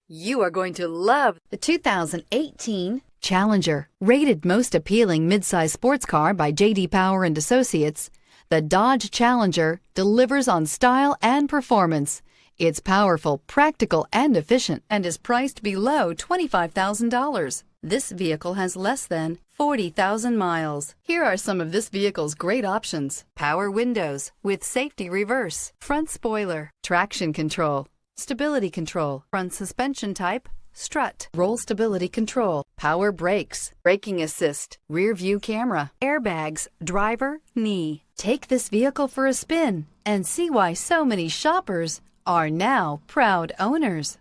You are going to love the 2018 Challenger. Rated most appealing midsize sports car by J.D. Power and Associates, the Dodge Challenger delivers on style and performance. It's powerful, practical, and efficient, and is priced below $25,000. This vehicle has less than 40,000 miles. Here are some of this vehicle's great options: power windows with safety reverse, front spoiler, traction control, stability control, front suspension type, strut, roll stability control, power brakes, braking assist, rear view camera, airbags, driver, knee. Take this vehicle for a spin and see why so many shoppers are now proud owners.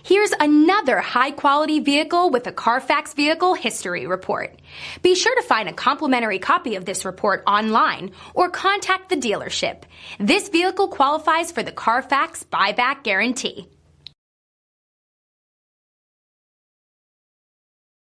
Here's another high-quality vehicle with a Carfax Vehicle History Report. Be sure to find a complimentary copy of this report online or contact the dealership. This vehicle qualifies for the Carfax Buyback Guarantee.